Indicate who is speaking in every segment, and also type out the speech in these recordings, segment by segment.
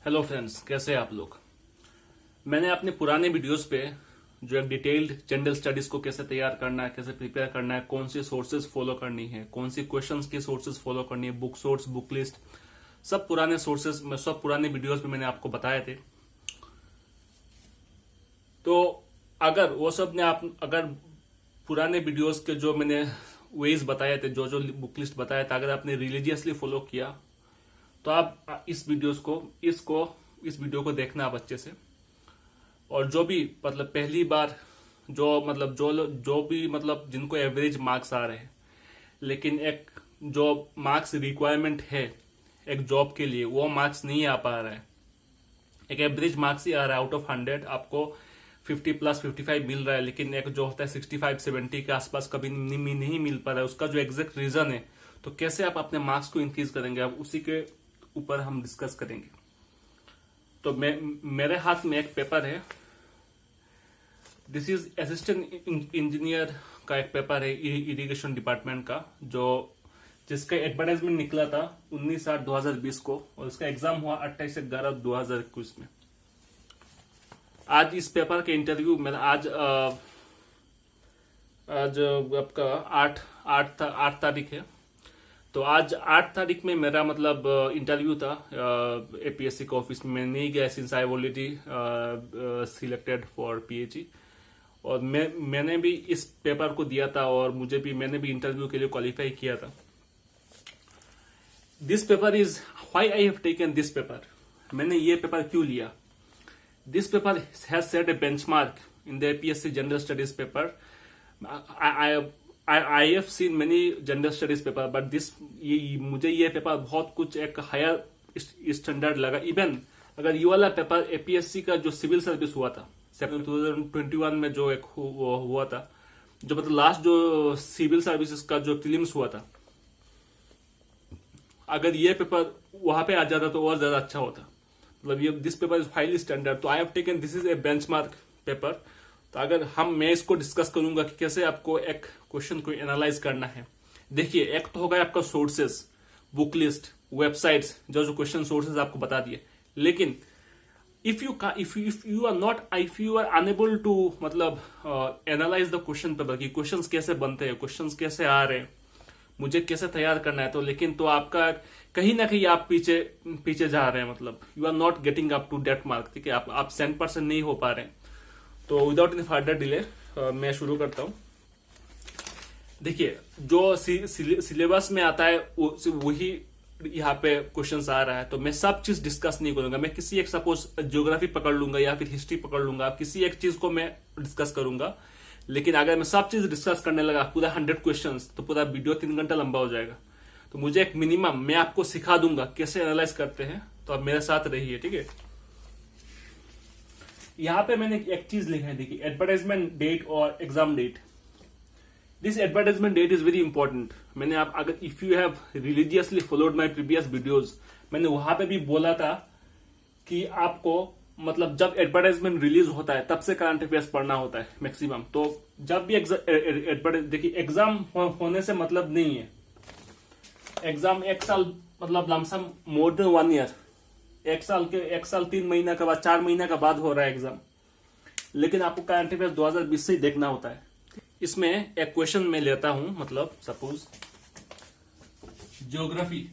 Speaker 1: Hello friends, कैसे हैं आप लोग। मैंने अपने पुराने वीडियोस पे जो एक डिटेल्ड जनरल स्टडीज को कैसे तैयार करना है, कैसे प्रिपेयर करना है, कौन सी सोर्सेज फॉलो करनी है, कौन सी क्वेश्चंस की सोर्सेज फॉलो करनी है, बुक सोर्स, बुक लिस्ट, सब पुराने सोर्सेज में, सब पुराने वीडियोस में मैंने आपको बताए थे। तो अगर वो सब ने आप अगर पुराने वीडियोस के जो मैंने वेज बताए थे, जो जो बुक लिस्ट बताया था, अगर आपने रिलीजियसली फॉलो किया तो आप इस वीडियो को देखना आप अच्छे से। और जो भी मतलब पहली बार जो भी जिनको एवरेज मार्क्स आ रहे हैं, लेकिन एक जो मार्क्स रिक्वायरमेंट है एक जॉब के लिए, वो मार्क्स नहीं आ पा रहा है। एक एवरेज मार्क्स ही आ रहा है, आउट ऑफ 100 आपको 50 प्लस 55 मिल रहा है, लेकिन एक जो होता है 65-70 के आसपास कभी नहीं मिल पा रहा है। उसका जो एग्जैक्ट रीजन है, तो कैसे आप अपने मार्क्स को इंक्रीज करेंगे, आप उसी के ऊपर हम डिस्कस करेंगे। तो मेरे हाथ में एक पेपर है, दिस इज असिस्टेंट इंजीनियर का एक पेपर है इरिगेशन डिपार्टमेंट का, जिसका एडवर्टाइजमेंट निकला था 19/8/2020 को, और इसका एग्जाम हुआ 28/11/2021 में। आज इस पेपर के इंटरव्यू में आज आपका 8 तारीख है, तो आज 8 तारीख में मेरा इंटरव्यू था एपीएससी के ऑफिस में। मैं नहीं गया since I already selected for PHE, और मैंने भी इस पेपर को दिया था, और मैंने भी इंटरव्यू के लिए क्वालिफाई किया था। This paper is why I have taken this paper. मैंने ये पेपर क्यों लिया? This paper has set A benchmark in the APSC general studies paper. I have seen many general studies paper, but मुझे ये paper बहुत कुछ एक higher standard लगा। इवन अगर ये वाला पेपर एपीएससी का जो सिविल सर्विस हुआ था 2021 में, जो एक हुआ था, जो लास्ट जो सिविल सर्विसेज का जो प्रीलिम्स हुआ था, अगर ये पेपर वहां पे आ जाता तो और ज्यादा अच्छा होता। ये this paper is highly standard, तो I have taken this is a benchmark paper. तो अगर मैं इसको डिस्कस करूंगा कि कैसे आपको एक क्वेश्चन को एनालाइज करना है। देखिए, एक तो होगा आपका सोर्सेस, बुक लिस्ट, वेबसाइट्स, जो क्वेश्चन सोर्सेस आपको बता दिए, लेकिन if you are unable to analyse the question paper कि क्वेश्चंस कैसे बनते हैं, क्वेश्चंस कैसे आ रहे हैं, मुझे कैसे तैयार करना है, तो आपका कहीं ना कहीं आप पीछे जा रहे हैं, you are not getting up to that mark. ठीक है, आप 100% नहीं हो पा रहे हैं। तो विदाउट एनी फर्दर डिले मैं शुरू करता हूं। देखिए, जो सिलेबस में आता है वही यहाँ पे क्वेश्चंस आ रहा है, तो मैं सब चीज डिस्कस नहीं करूंगा। मैं किसी एक सपोज ज्योग्राफी पकड़ लूंगा या फिर हिस्ट्री पकड़ लूंगा, किसी एक चीज को मैं डिस्कस करूंगा। लेकिन अगर मैं सब चीज डिस्कस करने लगा पूरा 100 क्वेश्चंस, तो पूरा वीडियो 3 घंटा लंबा हो जाएगा। तो मुझे एक मिनिमम मैं आपको सिखा दूंगा कैसे एनालाइज करते हैं, तो आप मेरे साथ रहिए। ठीक है, यहां पे मैंने एक चीज लिखा है, देखिए, एडवर्टाइजमेंट डेट और exam date. This advertisement date is very important. मैंने अगर if you have religiously followed my previous videos, मैंने वहां पे भी बोला था कि आपको जब एडवर्टाइजमेंट रिलीज होता है तब से करंट अफेयर्स पढ़ना होता है मैक्सिमम। तो जब भी देखिए, एग्जाम होने से मतलब नहीं है। एग्जाम एक साल लमसम मोर देन 1 ईयर, एक साल 3 महीना के बाद, 4 महीना के बाद हो रहा है एग्जाम, लेकिन आपको करंट अफेयर्स 2020 से ही देखना होता है। इसमें एक क्वेश्चन मैं लेता हूं, suppose geography.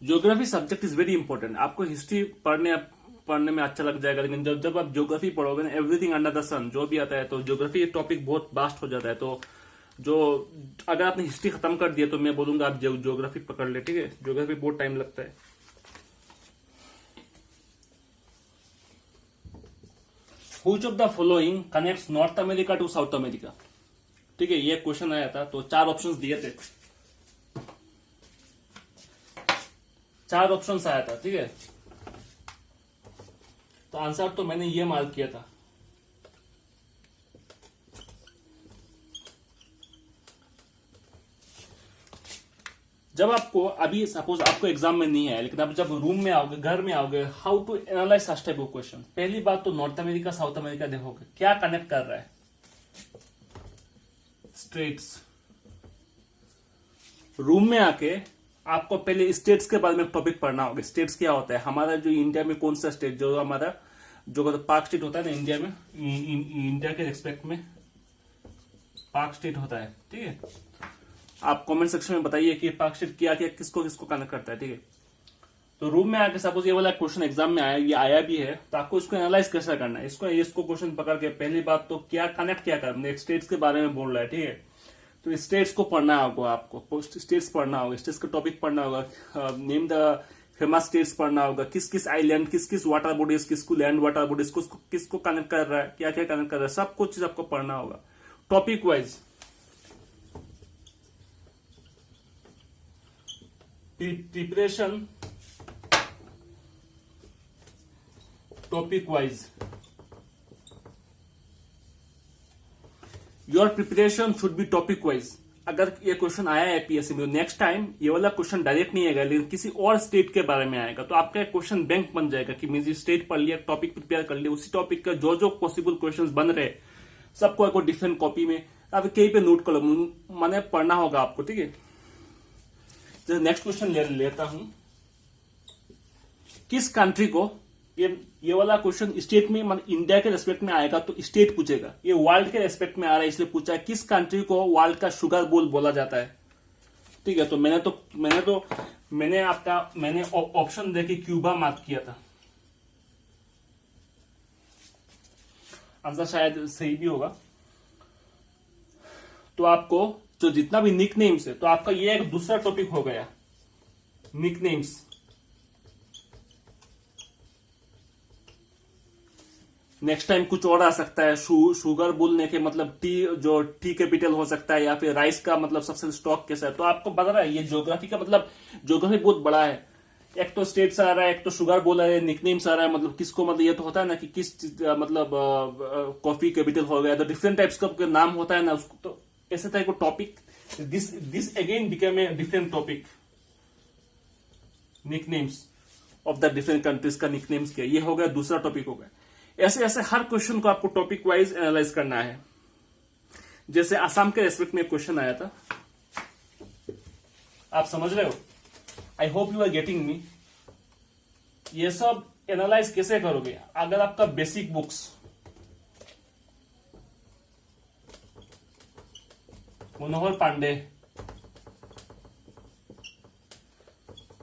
Speaker 1: Geography subject is very important. आपको हिस्ट्री पढ़ने में अच्छा लग जाएगा, लेकिन जब आप ज्योग्राफी पढ़ोगे ना, एवरीथिंग अंडर द सन जो भी आता है, तो ज्योग्राफी टॉपिक बहुत वास्ट हो जाता है। तो अगर आपने हिस्ट्री खत्म कर दिया तो मैं बोलूंगा आप ज्योग्राफी पकड़ ले। ठीक है, ज्योग्राफी बहुत टाइम लगता है। Which of the following connects North America to South America? ठीक है, ये क्वेश्चन आया था, तो 4 ऑप्शंस दिए थे, 4 ऑप्शंस आया था। ठीक है, तो आंसर तो मैंने ये मार्क किया था। जब आपको अभी सपोज आपको एग्जाम में नहीं है, लेकिन आप जब रूम में आओगे, घर में आओगे, how to analyse such type of question. पहली बात तो नॉर्थ अमेरिका साउथ अमेरिका देखोगे, क्या कनेक्ट कर रहा है? स्ट्रेट्स, रूम में आके आपको पहले स्टेट्स के बारे में टॉपिक पढ़ना होगा। स्टेट्स क्या होता है, हमारा जो इंडिया में कौन सा स्टेट, जो हमारा जो पाक स्टेट होता है ना इंडिया में, इंडिया के रेस्पेक्ट में पाक स्टेट होता है, ठीक है। आप कमेंट सेक्शन में बताइए कि पाक स्टेट क्या क्या किसको किसको कनेक्ट करता है, ठीक है। तो रूम में आके सपोज ये वाला क्वेश्चन एग्जाम में आया, ये आया भी है, तो आपको इसको एनालाइज कैसे करना है, इसको क्वेश्चन पकड़ के पहली बात तो क्या कनेक्ट क्या करना है, स्टेट्स के बारे में बोल रहा है, ठीक है। तो स्टेट्स को पढ़ना होगा, आपको स्टेट्स पढ़ना होगा, स्टेट्स का टॉपिक पढ़ना होगा, नेम द फेमस स्टेट्स पढ़ना होगा, किस किस आइलैंड, किस किस वाटर बॉडीज, किसको लैंड वाटर बॉडीज, किसको कनेक्ट कर रहा है, क्या क्या कनेक्ट कर रहा है, सब कुछ चीज आपको पढ़ना होगा topic wise. Preparation topic wise, your preparation should be topic wise. अगर ये क्वेश्चन आया है पीएससी में, नेक्स्ट टाइम ये वाला क्वेश्चन डायरेक्ट नहीं आएगा, लेकिन किसी और स्टेट के बारे में आएगा, तो आपका क्वेश्चन बैंक बन जाएगा कि मुझे स्टेट पढ़ लिया, टॉपिक प्रिपेयर कर लिया, उसी टॉपिक का जो जो पॉसिबल क्वेश्चंस बन रहे सबको एक डिफरेंट कॉपी में अब कहीं पे नोट कर लो, मैंने पढ़ना होगा आपको, ठीक है। जैसे नेक्स्ट क्वेश्चन लेता हूं, किस कंट्री को, ये वाला क्वेश्चन स्टेट में मतलब इंडिया के रेस्पेक्ट में आएगा तो स्टेट पूछेगा, ये वर्ल्ड के रेस्पेक्ट में आ रहा है इसलिए पूछा है किस कंट्री को वर्ल्ड का शुगर बोल बोला जाता है, ठीक है। तो मैंने ऑप्शन देके क्यूबा मार्क किया था, आंसर शायद सही भी होगा। तो आपको जो जितना भी निक नेम्स है, तो आपका ये एक दूसरा टॉपिक हो गया, निक नेम्स। नेक्स्ट टाइम कुछ और आ सकता है, शुगर बोलने के मतलब टी कैपिटल हो सकता है, या फिर राइस का मतलब सबसे स्टॉक कैसा है। तो आपको पता रहा है ये ज्योग्राफी का मतलब ज्योग्राफी बहुत बड़ा है, एक तो स्टेट्स आ रहा है, एक तो शुगर बोल रहा है, निकनेम्स आ रहा है, मतलब किसको मतलब ये तो होता है ना कि किस मतलब कॉफी कैपिटल हो गया, तो डिफरेंट टाइप्स का नाम होता है ना उसको, तो ऐसे टाइप को topic this again become a different topic, nicknames of the different countries का निकनेम्स क्या, ये हो गया दूसरा टॉपिक हो गया। ऐसे ऐसे हर क्वेश्चन को आपको टॉपिक वाइज एनालाइज करना है। जैसे आसाम के रेस्पेक्ट में एक क्वेश्चन आया था, आप समझ रहे हो, I hope you are getting me. ये सब एनालाइज कैसे करोगे, अगर आपका basic books Manohar Pandey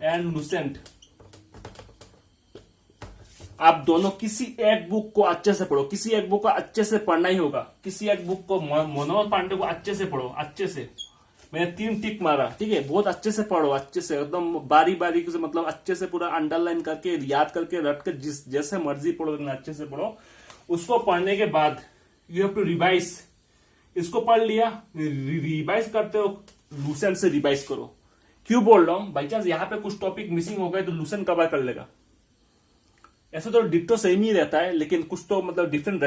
Speaker 1: and Lucent, आप दोनों किसी एक बुक को अच्छे से पढ़ो, किसी एक बुक को अच्छे से पढ़ना ही होगा, किसी एक बुक को मनोहर पांडे को अच्छे से पढ़ो, अच्छे से। मैंने 3 टिक मारा, ठीक है, बहुत अच्छे से पढ़ो, अच्छे से एकदम बारी बारी से, मतलब अच्छे से पूरा अंडरलाइन करके याद करके रट के जैसे मर्जी पढ़ो, अच्छे से पढ़ो। उसको पढ़ने के बाद यू हैव टू रिवाइज, इसको पढ़ लिया, रिवाइज करते हो, लूसेंट से रिवाइज करो। क्यों बोल रहा हूं, बाई चांस यहाँ पे कुछ टॉपिक मिसिंग हो गए तो लूसेंट कवर कर लेगा। ऐसे तो डिक्टो सेम ही रहता है, लेकिन कुछ तो मतलब डिफरेंट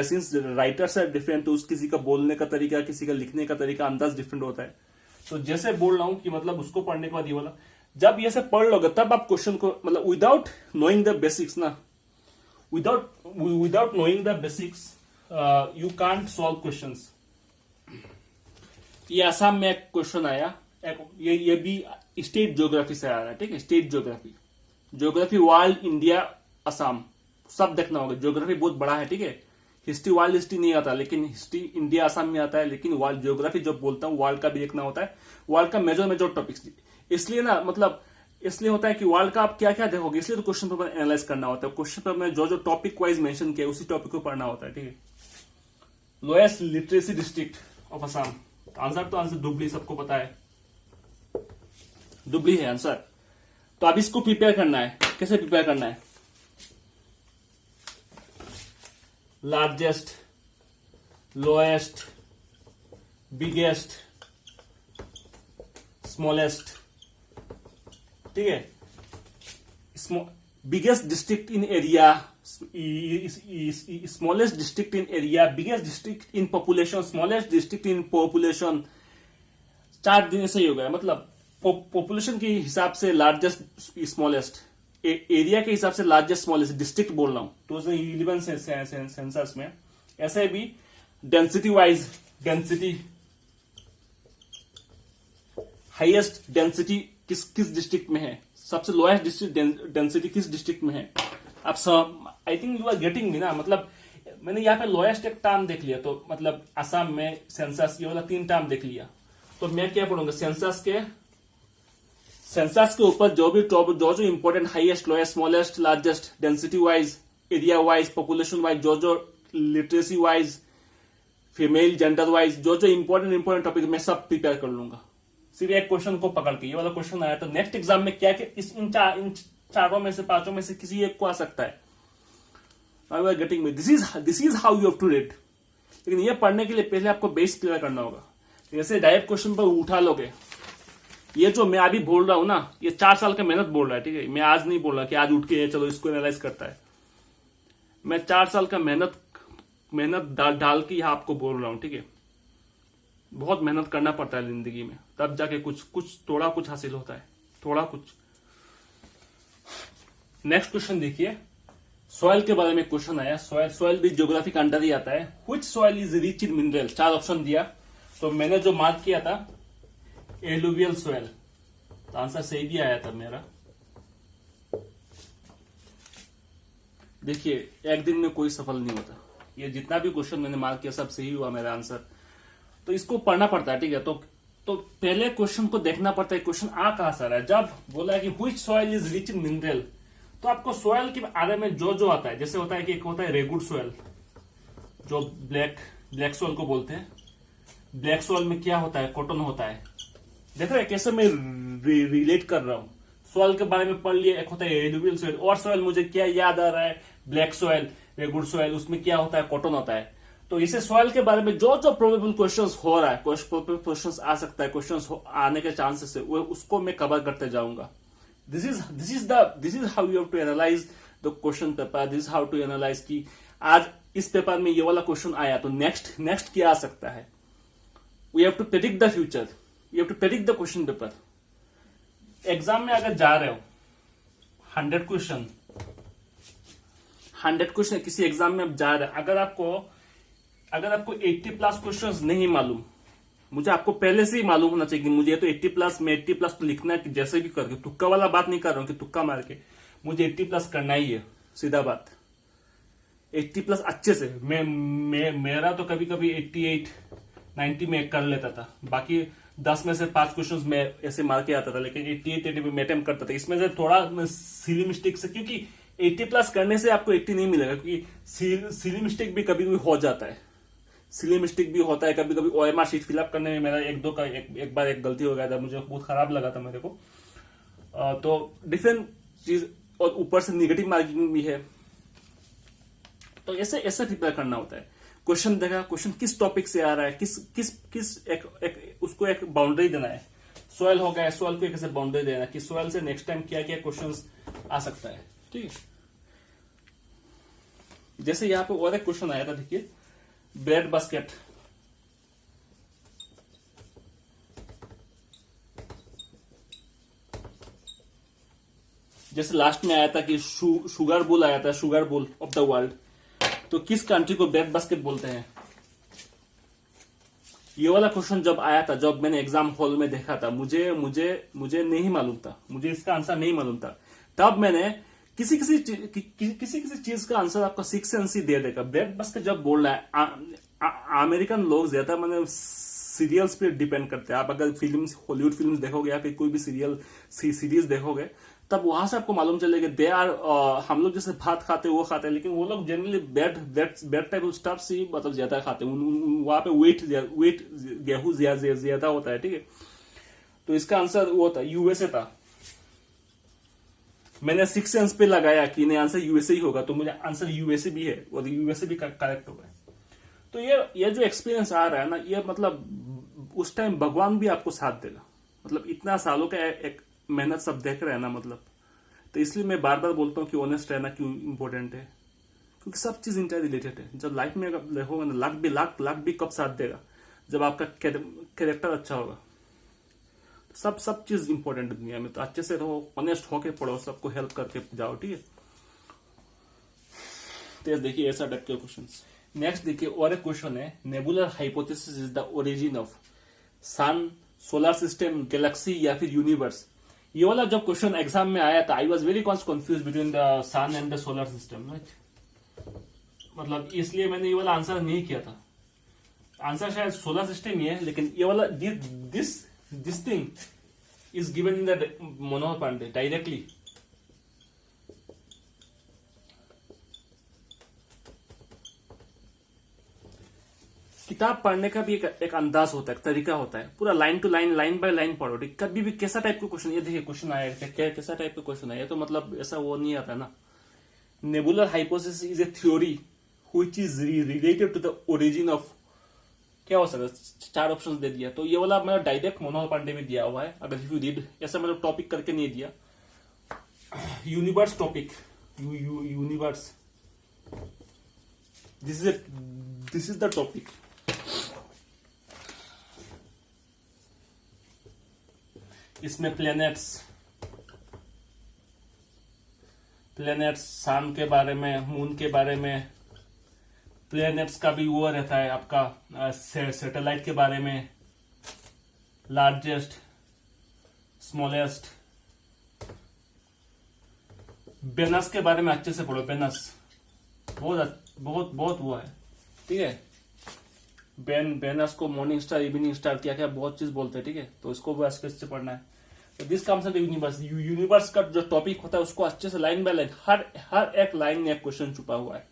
Speaker 1: राइटर्स है डिफरेंट, तो किसी का बोलने का तरीका, किसी का लिखने का तरीका, अंदाज डिफरेंट होता है। तो जैसे बोल रहा हूं कि मतलब उसको पढ़ने के बाद ये वाला, जब ये सब पढ़ लोगे तब आप क्वेश्चन को मतलब विदाउट नोइंग द बेसिक्स ना, without knowing the basics you can't solve questions. ये आसाम में एक क्वेश्चन आया, ये भी स्टेट ज्योग्राफी से आ रहा है, ठीक है, state geography world India Assam सब देखना होगा। ज्योग्राफी बहुत बड़ा है, ठीक है, हिस्ट्री वर्ल्ड हिस्ट्री नहीं आता, लेकिन हिस्ट्री इंडिया आसाम में आता है, लेकिन वर्ल्ड ज्योग्राफी जो बोलता हूँ वर्ल्ड का भी देखना होता है, वर्ल्ड का मेजर टॉपिक्स। इसलिए ना मतलब इसलिए होता है कि वर्ल्ड का आप क्या क्या देखोगे, इसलिए तो क्वेश्चन पेपर एनालाइज करना होता है। क्वेश्चन पेपर में जो जो टॉपिक वाइज मेंशन किया उसी टॉपिक को पढ़ना होता है, ठीक है। Lowest literacy district of Assam, answer Dhubri, सबको पता है दुबली है आंसर। तो अब इसको प्रिपेयर करना है, कैसे प्रिपेयर करना है, लार्जेस्ट, लोएस्ट, बिगेस्ट, स्मॉलेस्ट, ठीक है। Biggest district in area, smallest district in area, biggest district in population, smallest district in population, 4 दिन से ही हो गया। मतलब पॉपुलेशन के हिसाब से लार्जेस्ट, स्मॉलेस्ट, एरिया के हिसाब से लार्जेस्ट, स्मॉलेस्ट, डिस्ट्रिक्ट बोल रहा हूं 2011 सेंसस में। ऐसे भी density wise, density highest density किस डिस्ट्रिक्ट में है, सबसे लोएस्ट डेंसिटी किस डिस्ट्रिक्ट में है। आप I think you are getting me ना, मतलब मैंने यहाँ पे लोएस्ट एक टर्म देख लिया, तो मतलब असम में सेंसस, ये वाला 3 टर्म देख लिया, तो मैं क्या पढ़ूंगा, सेंसस के ऊपर जो भी जो important highest lowest smallest largest density wise, area wise, population wise, जो literacy wise, female gender wise, जो इंपॉर्टेंट टॉपिक मैं सब प्रिपेयर कर लूंगा सिर्फ एक क्वेश्चन को पकड़ के। ये वाला क्वेश्चन आया तो नेक्स्ट एग्जाम में क्या इन चारों में से 5 में से किसी एक को आ सकता है। Now you are getting me? This is how you have to read। लेकिन ये पढ़ने के लिए पहले आपको बेस क्लियर करना होगा। जैसे डायरेक्ट क्वेश्चन पर उठा लोगे, ये जो मैं अभी बोल रहा हूं ना, ये 4 साल का मेहनत बोल रहा है, ठीक है। मैं आज नहीं बोल रहा कि आज उठ के चलो इसको एनालाइज करता है। मैं 4 साल का मेहनत डाल के यहाँ आपको बोल रहा हूँ, ठीक है। बहुत मेहनत करना पड़ता है जिंदगी में, तब जाके थोड़ा कुछ हासिल होता है, थोड़ा कुछ। नेक्स्ट क्वेश्चन देखिए, सॉइल के बारे में क्वेश्चन आया। सॉइल भी ज्योग्राफी का अंडर ही आता है। Which soil is rich in mineral, 4 option दिया, तो मैंने जो मार्क किया था एलुवियल सॉइल, तो आंसर सही भी आया था मेरा। देखिए एक दिन में कोई सफल नहीं होता, ये जितना भी क्वेश्चन मैंने मार्क किया सब सही हुआ मेरा आंसर, तो इसको पढ़ना पड़ता है, ठीक है। तो पहले क्वेश्चन को देखना पड़ता है, क्वेश्चन आ कहां से रहा है। जब बोला है कि which soil is rich in mineral, तो आपको सॉइल के बारे में जो आता है, जैसे होता है कि एक होता है रेगुड सॉइल, जो ब्लैक सॉइल को बोलते हैं। ब्लैक सॉइल में क्या होता है, कॉटन होता है। देख रहे हैं कैसे मैं रिलेट कर रहा हूं। सॉइल के बारे में पढ़ लिया, एक होता है एलुवियल सॉइल, और सॉइल मुझे क्या याद आ रहा है, ब्लैक सॉइल, रेगुड सॉइल, उसमें क्या होता है, कॉटन होता है। तो इसे सॉइल के बारे में जो प्रोबेबल क्वेश्चंस हो रहा है, क्वेश्चंस आ सकता है, क्वेश्चंस आने के चांसेस है, वो उसको मैं कवर करते जाऊंगा। This is how you have to analyze the question paper। This is how to analyze कि आज इस पेपर में ये वाला क्वेश्चन आया, तो नेक्स्ट क्या आ सकता है। We have to predict the future। We have to predict the question paper। Exam में अगर जा रहे हो 100 क्वेश्चन किसी एग्जाम में आप जा रहे हैं, अगर आपको 80+ क्वेश्चंस नहीं मालूम, मुझे आपको पहले से ही मालूम होना चाहिए कि मुझे तो 80+ में 80+ तो लिखना है, कि जैसे भी करके, तुक्का वाला बात नहीं कर रहा हूं कि तुक्का मार के मुझे 80+ करना ही है, सीधा बात। 80+ अच्छे से मेरा तो कभी 88 90 में कर लेता था, बाकी 10 में से 5 क्वेश्चंस मैं ऐसे मार के आता था, लेकिन 88 में अटेम्प्ट करता था। इसमें से थोड़ा सिली मिस्टेक से, क्योंकि 80+ करने से आपको 80 नहीं मिलेगा, क्योंकि सिली मिस्टेक भी कभी कभी हो जाता है। सिली मिस्टेक भी होता है कभी कभी। OMR शीट फिलअप करने में मेरा एक बार एक गलती हो गया था, मुझे बहुत खराब लगा था मेरे को। तो डिफरेंट चीज, और ऊपर से निगेटिव मार्किंग भी है, तो ऐसे प्रिपेयर करना होता है। क्वेश्चन देखा, क्वेश्चन किस टॉपिक से आ रहा है, किस उसको एक बाउंड्री देना है। सॉइल हो गया, सॉइल को एक ऐसे बाउंड्री देना कि सॉइल से नेक्स्ट टाइम क्या क्या क्वेश्चंस आ सकता है, ठीक है। जैसे यहाँ पे और एक क्वेश्चन आया था, देखिए ब्रेड बास्केट। जैसे लास्ट में आया था कि शुगर बुल आया था, sugar bull of the world, तो किस कंट्री को ब्रेड बास्केट बोलते हैं। ये वाला क्वेश्चन जब आया था, जब मैंने एग्जाम हॉल में देखा था, मुझे नहीं मालूम था, मुझे इसका आंसर नहीं मालूम था। तब मैंने किसी चीज का आंसर आपका 6 सेंस ही दे देगा। ब्रेड बास्केट जब बोल रहा है, अमेरिकन लोग ज्यादा मैंने सीरियल्स पे डिपेंड करते हैं। आप अगर हॉलीवुड फिल्म्स देखोगे या फिर कोई भी सीरीज देखोगे, तब वहां से आपको मालूम चलेगा दे आर, हम लोग जैसे भात खाते हैं वो खाते हैं, लेकिन वो लोग जनरली ब्रेड टाइप स्टफ से मतलब ज्यादा खाते हैं। वहां पे वेट गेहूं ज्यादा होता है, ठीक है। तो इसका आंसर वो था, यूएसए था। मैंने 6 सेंस पे लगाया कि नहीं आंसर यूएसए ही होगा, तो मुझे आंसर यूएसए भी है, और यूएसए भी करेक्ट होगा। तो ये जो एक्सपीरियंस आ रहा है ना, ये मतलब उस टाइम भगवान भी आपको साथ देगा। मतलब इतना सालों का एक मेहनत सब देख रहे हैं ना, मतलब तो इसलिए मैं बार बार बोलता हूँ कि ऑनेस्ट रहना क्यों इंपॉर्टेंट है, क्योंकि सब चीज इंटर रिलेटेड है। जब लाइफ में देखोगे ना, लाख भी कब साथ देगा, जब आपका कैरेक्टर अच्छा होगा। सब चीज इंपॉर्टेंट है दुनिया में, तो अच्छे से रहो, ऑनेस्ट होके पढ़ो, सबको हेल्प करके जाओ, ठीक है। तो देखिए ऐसा टाइप के क्वेश्चन। नेक्स्ट देखिए और एक क्वेश्चन है, nebular hypothesis is the origin of sun solar system, galaxy या फिर यूनिवर्स। ये वाला जब क्वेश्चन एग्जाम में आया था, I was very confuse between the sun and the solar system, right. मतलब इसलिए मैंने ये वाला आंसर नहीं किया था। आंसर शायद सोलर सिस्टम ही है, लेकिन ये वाला this thing is given in the Manohar Pandey directly. किताब पढ़ने का भी एक अंदाज होता है, तरीका होता है। पूरा line to line, line by line पढ़ो। कभी भी कैसा टाइप का क्वेश्चन, ये देखिए क्वेश्चन आया कैसा टाइप का क्वेश्चन आया, तो मतलब ऐसा वो नहीं आता ना। Nebular hypothesis is a theory which is related to the origin of, क्या हो सकता है, 4 ऑप्शन दे दिया। तो ये वाला मेरा डायरेक्ट मनोहर पांडे में दिया हुआ है, अगर इफ यू रीड, ऐसा मतलब टॉपिक करके नहीं दिया। Universe topic, universe, this is the topic. इसमें प्लैनेट्स सन के बारे में, मून के बारे में, प्लैनेट्स का भी वो रहता है आपका, सैटेलाइट के बारे में, लार्जेस्ट, स्मॉलेस्ट, वेनस के बारे में अच्छे से पढ़ो। वेनस बहुत बहुत बहुत वो है, ठीक है। वेनस को मॉर्निंग स्टार, इवनिंग स्टार, क्या क्या बहुत चीज बोलते हैं, ठीक है। तो इसको भी अच्छे से पढ़ना है। तो this comes under universe. Universe का जो टॉपिक होता है उसको अच्छे से लाइन बाय लाइन, हर एक लाइन में एक क्वेश्चन छुपा हुआ है।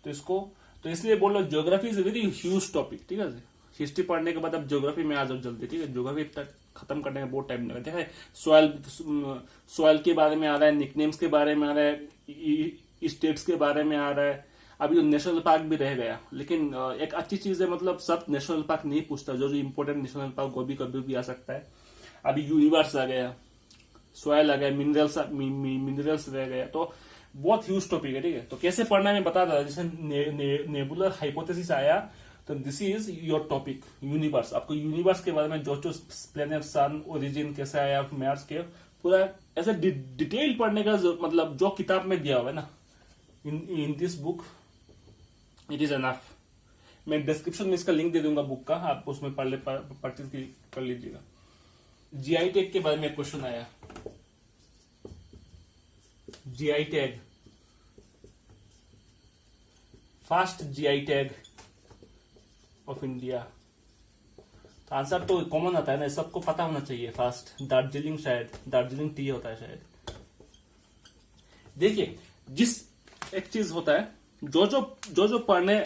Speaker 1: तो इसको, तो इसलिए बोल लो geography is a very huge topic, ठीक है। हिस्ट्री पढ़ने के बाद अब ज्योग्राफी में आ जाओ जल्दी, ठीक है। ज्योग्राफी तक खत्म करने में बहुत टाइम लगेगा। देखा है, सॉइल के बारे में आ रहा है, निकनेम्स के बारे में आ रहा है, स्टेट्स के बारे में आ रहा है। अभी तो नेशनल पार्क भी रह गया, लेकिन एक अच्छी चीज है, मतलब सब नेशनल पार्क नहीं पूछता, जो इंपोर्टेंट नेशनल पार्क वो भी कभी भी आ सकता है। अभी यूनिवर्स आ गया, सॉइल आ गया, मिनरल्स रह गया। तो बहुत ह्यूज टॉपिक है, ठीक है। तो कैसे पढ़ना है मैं बता रहा था। जैसे नेबुलर हाइपोथेसिस आया, तो this is your topic universe. आपको यूनिवर्स के बारे में जो प्लैनेट, सन, ओरिजिन कैसे आया, मैथ्स के पूरा ऐसे डिटेल पढ़ने का मतलब जो किताब में दिया हुआ है ना, in this book it is enough. मैं डिस्क्रिप्शन में इसका लिंक दे दूंगा बुक का, आप उसमें परचेज कर लीजिएगा। जीआई टैग के बारे में क्वेश्चन आया। GI tag, fast GI tag of India. तो आंसर तो कॉमन आता है ना, सबको पता होना चाहिए। फास्ट दार्जिलिंग, शायद दार्जिलिंग टी होता है शायद। देखिए, जिस एक चीज होता है, जो पढ़ने,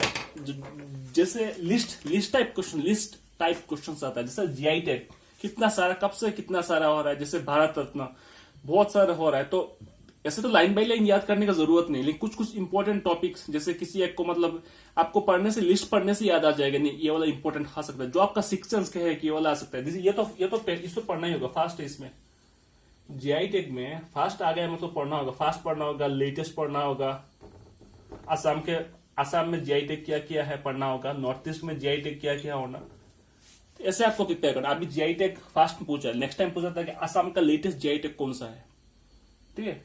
Speaker 1: जैसे लिस्ट टाइप क्वेश्चन आता है। जैसे जीआई टैग कितना सारा, कब से कितना सारा हो रहा है, जैसे भारत रत्न बहुत सारा हो रहा है। तो ऐसे तो लाइन बाय लाइन याद करने का जरूरत नहीं, लेकिन कुछ इंपॉर्टेंट टॉपिक्स, जैसे किसी एक को मतलब आपको पढ़ने से, लिस्ट पढ़ने से याद आ जाएगा, नहीं ये वाला इंपॉर्टेंट आ सकता है। जो आपका 6 सेंस का है कि ये वाला आ सकता है, ये तो इसको पढ़ना ही होगा। फास्ट है इसमें, जीआई टैग में फास्ट आ गया मतलब पढ़ना होगा। फास्ट पढ़ना होगा, लेटेस्ट पढ़ना होगा, आसाम में जीआई टैग क्या किया है पढ़ना होगा, नॉर्थ ईस्ट में जीआई टैग क्या होना। ऐसे आपको प्रिपेयर करना। अभी जीआई टैग फास्ट पूछा है, नेक्स्ट टाइम पूछा था कि आसाम का लेटेस्ट जीआई टैग कौन सा है, ठीक है।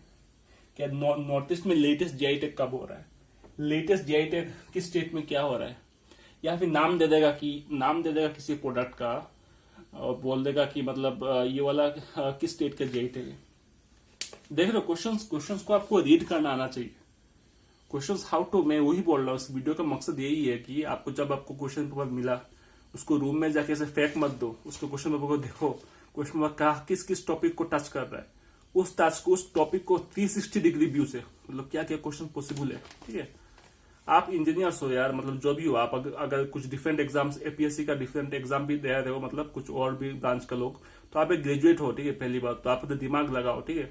Speaker 1: क्या नॉर्थ ईस्ट में लेटेस्ट जीआई टैग कब हो रहा है, लेटेस्ट जीआई टैग किस स्टेट में क्या हो रहा है, या फिर नाम दे देगा किसी प्रोडक्ट का, और बोल देगा कि मतलब ये वाला किस स्टेट का जीआई टैग है। देख रहे हो, क्वेश्चंस को आपको रीड करना आना चाहिए। क्वेश्चंस हाउ टू, मैं वही बोल रहा हूँ, इस वीडियो का मकसद यही है कि आपको जब आपको क्वेश्चन पेपर मिला, उसको रूम में जाके ऐसे फेंक मत दो, उसको क्वेश्चन पेपर को देखो, क्वेश्चन पेपर कहा किस टॉपिक को टच कर रहा है, उस टॉपिक को 360 डिग्री व्यू से, मतलब क्या क्या क्वेश्चन पॉसिबल है, ठीक है। आप इंजीनियर्स हो यार, मतलब जो भी हो आप, अगर कुछ डिफरेंट एग्जाम्स, एपीएससी का डिफरेंट एग्जाम भी दे रहे हो, मतलब कुछ और भी ब्रांच का लोग, तो आप एक ग्रेजुएट हो, ठीक है। पहली बात तो आप तो दिमाग लगाओ, ठीक है,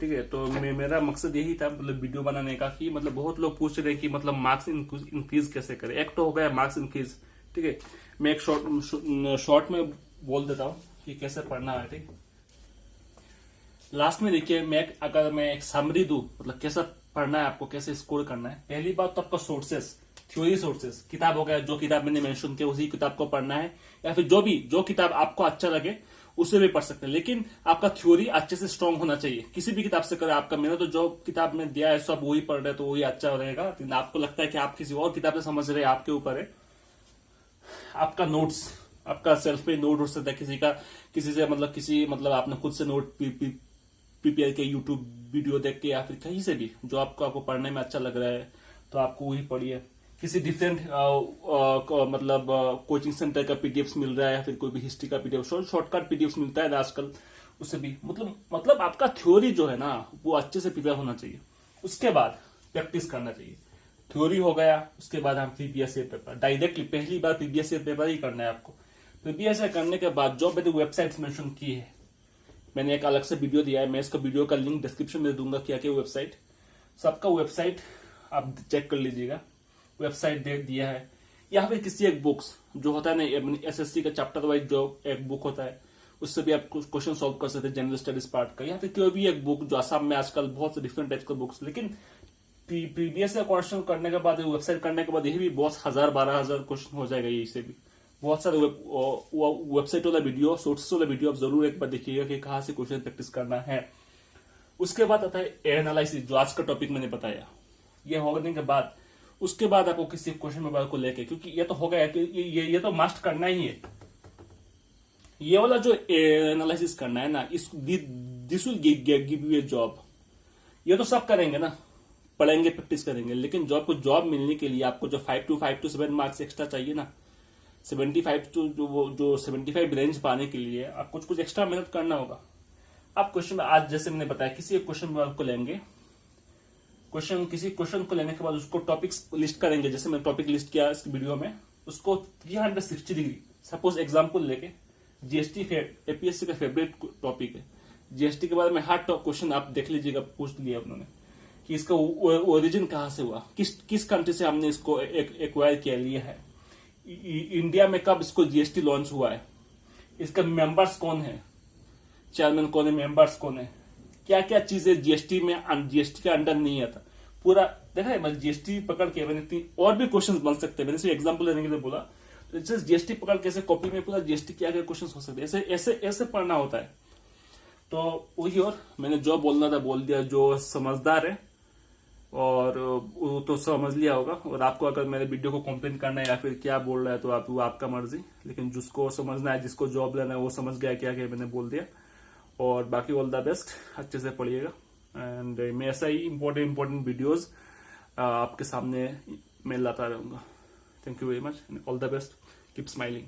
Speaker 1: ठीक है। तो मेरा मकसद यही था, मतलब वीडियो बनाने का, कि मतलब बहुत लोग पूछ रहे हैं कि मतलब मार्क्स इंक्रीज कैसे करें। एक तो हो गया मार्क्स इंक्रीज, ठीक है। मैं एक शॉर्ट में बोल देता हूँ कि कैसे पढ़ना है, ठीक। लास्ट में देखिए, अगर मैं एक समरी दूं, मतलब कैसा पढ़ना है आपको, कैसे स्कोर करना है। पहली बात तो आपका सोर्सेस, थ्योरी सोर्सेस, किताब हो गया, जो किताब मैंने मेंशन किया उसी किताब को पढ़ना है, या फिर जो किताब आपको अच्छा लगे उसे भी पढ़ सकते हैं, लेकिन आपका थ्योरी अच्छे से स्ट्रांग होना चाहिए। किसी भी किताब से करें आपका, मैंने तो जो किताब में दिया है सब वही पढ़ रहे तो वही अच्छा रहेगा। आपको लगता है कि आप किसी और किताब से समझ रहे हैं, आपके ऊपर है। आपका नोट्स, आपका सेल्फ में नोट हो सकता है, किसी मतलब आपने खुद से नोट प्रिपेयर किया यूट्यूब वीडियो देख के, या फिर कहीं से भी जो आपको पढ़ने में अच्छा लग रहा है तो आपको वही पढ़िए। किसी डिफरेंट मतलब कोचिंग सेंटर का पीडीएफ मिल रहा है, या फिर कोई भी हिस्ट्री का पीडीएफ, शॉर्टकट पीडीएफ मिलता है ना आजकल, उससे भी मतलब आपका थ्योरी जो है ना वो अच्छे से प्रिपेयर होना चाहिए। उसके बाद प्रैक्टिस करना चाहिए। थ्योरी हो गया, उसके बाद हम प्रीवियस ईयर पेपर डायरेक्टली पहली बार प्रीवियस ईयर पेपर ही करना है आपको। प्रीवियस ईयर करने के बाद जो मैंने वेबसाइट मेंशन की है, मैंने एक अलग से वीडियो दिया है, मैं इसका वीडियो का लिंक डिस्क्रिप्शन में दूंगा, क्या क्या वेबसाइट, सबका वेबसाइट आप चेक कर लीजिएगा। वेबसाइट दे दिया है, या फिर किसी एक बुक्स जो होता है ना एसएससी का चैप्टर वाइज जो एक बुक होता है, उससे भी आप क्वेश्चन सॉल्व कर सकते हैं जनरल स्टडीज पार्ट का, या फिर कोई भी एक बुक जो आसाम में आजकल बहुत से डिफरेंट टाइप के बुक्स, लेकिन प्रीवियस क्वेश्चन करने के बाद वेबसाइट करने के बाद ये भी बहुत 1000-12,000 क्वेश्चन हो जाएगा। इससे भी बहुत सारे वेबसाइट वाला वीडियो, सोर्सेस वाला वीडियो आप जरूर एक बार देखिएगा कि कहाँ से क्वेश्चन प्रैक्टिस करना है। उसके बाद आता है एनालिसिस, जो आज का टॉपिक मैंने बताया। ये होने के बाद उसके बाद आपको किसी क्वेश्चन पेपर को लेके, क्योंकि ये तो हो गया कि ये तो मस्ट करना ही है, ये वाला जो एनालिसिस करना है ना, this will give U A job. ये तो सब करेंगे ना, पढ़ेंगे प्रैक्टिस करेंगे, लेकिन जॉब को जॉब मिलने के लिए आपको जो 5 to 7 मार्क्स एक्स्ट्रा चाहिए ना, 75 to जो 75 रेंज पाने के लिए आपको कुछ एक्स्ट्रा मेहनत करना होगा। आप क्वेश्चन आज जैसे मैंने बताया, किसी एक क्वेश्चन में आपको लेंगे, किसी क्वेश्चन को लेने के बाद उसको टॉपिक्स लिस्ट करेंगे। जैसे मैंने टॉपिक लिस्ट किया इस वीडियो में, उसको 360 डिग्री, सपोज एग्जाम्पल लेके जीएसटी एपीएससी का फेवरेट टॉपिक है, जीएसटी के बारे में हर क्वेश्चन आप देख लीजिएगा, पूछ लिया उन्होंने कि इसका ओरिजिन कहाँ से हुआ, किस कंट्री से हमने इसको एक्वायर किया लिया है, इंडिया में कब इसको जीएसटी लॉन्च हुआ है, इसका मेंबर्स कौन है, चेयरमैन कौन है, मेंबर्स कौन है, क्या क्या चीजें जीएसटी के अंडर नहीं आता, पूरा देखा है। मैं जीएसटी पकड़ के मैंने और भी क्वेश्चन बन सकते हैं, मैंने सिर्फ एग्जाम्पल लेने के लिए बोला। तो जैसे जीएसटी पकड़ के ऐसे कॉपी में पूरा जीएसटी क्या क्या क्वेश्चन हो सकते हैं, ऐसे पढ़ना होता है। तो वही, और मैंने जो बोलना था बोल दिया। जो समझदार है और वो तो समझ लिया होगा, और आपको अगर मेरे वीडियो को कंप्लेन करना है या फिर क्या बोल रहा है तो वो आपका मर्जी, लेकिन जिसको समझना है, जिसको जॉब लेना है, वो समझ गया क्या क्या मैंने बोल दिया। और बाकी ऑल द बेस्ट, अच्छे से पढ़िएगा, एंड मैं ऐसा ही इम्पोर्टेंट वीडियोस आपके सामने मैं लाता रहूंगा। Thank you very much, all the best, keep smiling.